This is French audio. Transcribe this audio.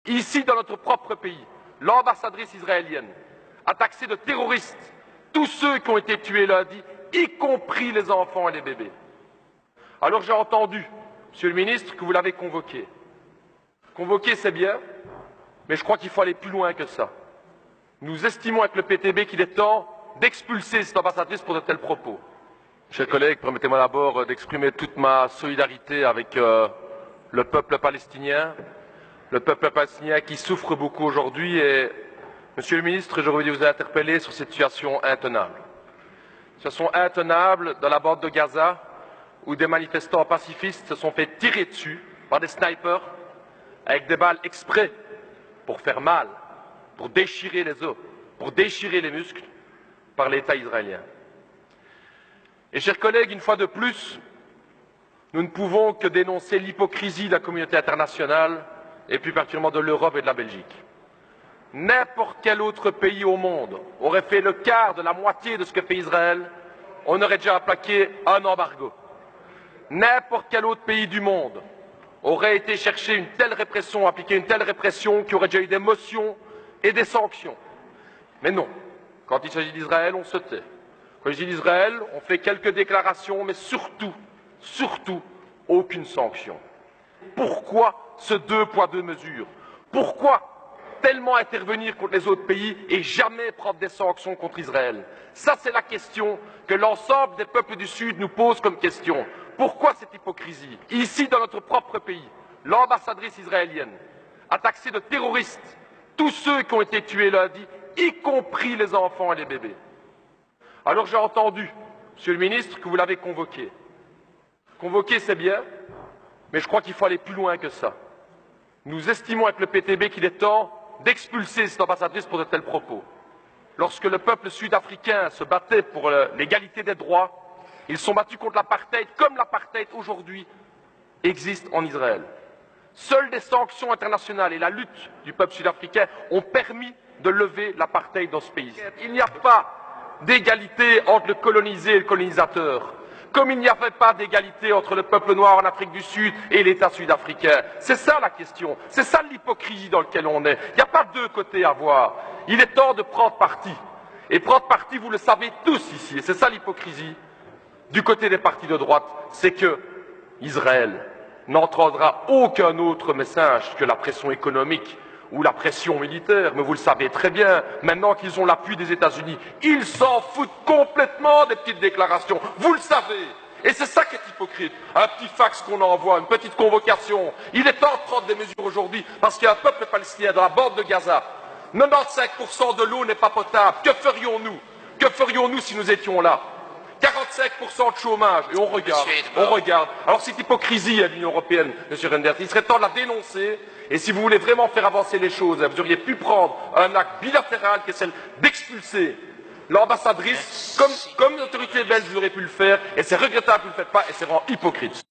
Ici, dans notre propre pays, l'ambassadrice israélienne a taxé de terroristes tous ceux qui ont été tués lundi, y compris les enfants et les bébés. Alors j'ai entendu, Monsieur le ministre, que vous l'avez convoqué. Convoquer, c'est bien, mais je crois qu'il faut aller plus loin que ça. Nous estimons avec le PTB qu'il est temps d'expulser cette ambassadrice pour de tels propos. Chers collègues, permettez-moi d'abord d'exprimer toute ma solidarité avec le peuple palestinien qui souffre beaucoup aujourd'hui. Et, Monsieur le ministre, j'aurais voulu vous interpeller sur cette situation intenable. Situation intenable dans la bande de Gaza, où des manifestants pacifistes se sont fait tirer dessus par des snipers avec des balles exprès pour faire mal, pour déchirer les os, pour déchirer les muscles par l'État israélien. Et chers collègues, une fois de plus, nous ne pouvons que dénoncer l'hypocrisie de la communauté internationale et plus particulièrement de l'Europe et de la Belgique. N'importe quel autre pays au monde aurait fait le quart de la moitié de ce que fait Israël, on aurait déjà appliqué un embargo. N'importe quel autre pays du monde aurait été chercher une telle répression, appliquer une telle répression, qui aurait déjà eu des motions et des sanctions. Mais non, quand il s'agit d'Israël, on se tait. Quand il s'agit d'Israël, on fait quelques déclarations, mais surtout, aucune sanction. Pourquoi ce deux poids, deux mesures? Pourquoi tellement intervenir contre les autres pays et jamais prendre des sanctions contre Israël? Ça, c'est la question que l'ensemble des peuples du Sud nous pose comme question. Pourquoi cette hypocrisie? Ici, dans notre propre pays, l'ambassadrice israélienne a taxé de terroristes tous ceux qui ont été tués lundi, y compris les enfants et les bébés. Alors j'ai entendu, Monsieur le ministre, que vous l'avez convoqué. Convoquer, c'est bien, mais je crois qu'il faut aller plus loin que ça. Nous estimons avec le PTB qu'il est temps d'expulser cette ambassadrice pour de tels propos. Lorsque le peuple sud-africain se battait pour l'égalité des droits, ils sont battus contre l'apartheid, comme l'apartheid aujourd'hui existe en Israël. Seules des sanctions internationales et la lutte du peuple sud-africain ont permis de lever l'apartheid dans ce pays. Il n'y a pas d'égalité entre le colonisé et le colonisateur, comme il n'y avait pas d'égalité entre le peuple noir en Afrique du Sud et l'État sud-africain. C'est ça la question, c'est ça l'hypocrisie dans laquelle on est. Il n'y a pas deux côtés à voir. Il est temps de prendre parti. Et prendre parti, vous le savez tous ici, et c'est ça l'hypocrisie du côté des partis de droite, c'est que Israël n'entendra aucun autre message que la pression économique ou la pression militaire, mais vous le savez très bien, maintenant qu'ils ont l'appui des États-Unis, ils s'en foutent complètement des petites déclarations, vous le savez. Et c'est ça qui est hypocrite, un petit fax qu'on envoie, une petite convocation. Il est temps de prendre des mesures aujourd'hui, parce qu'il y a un peuple palestinien dans la bande de Gaza. 95% de l'eau n'est pas potable. Que ferions-nous? Que ferions-nous si nous étions là? 45% de chômage, et on regarde. Alors cette hypocrisie à l'Union européenne, M. Reynders, il serait temps de la dénoncer, et si vous voulez vraiment faire avancer les choses, vous auriez pu prendre un acte bilatéral qui est celle d'expulser l'ambassadrice, comme l'autorité belge aurait pu le faire, et c'est regrettable que vous ne le faites pas, et c'est vraiment hypocrite.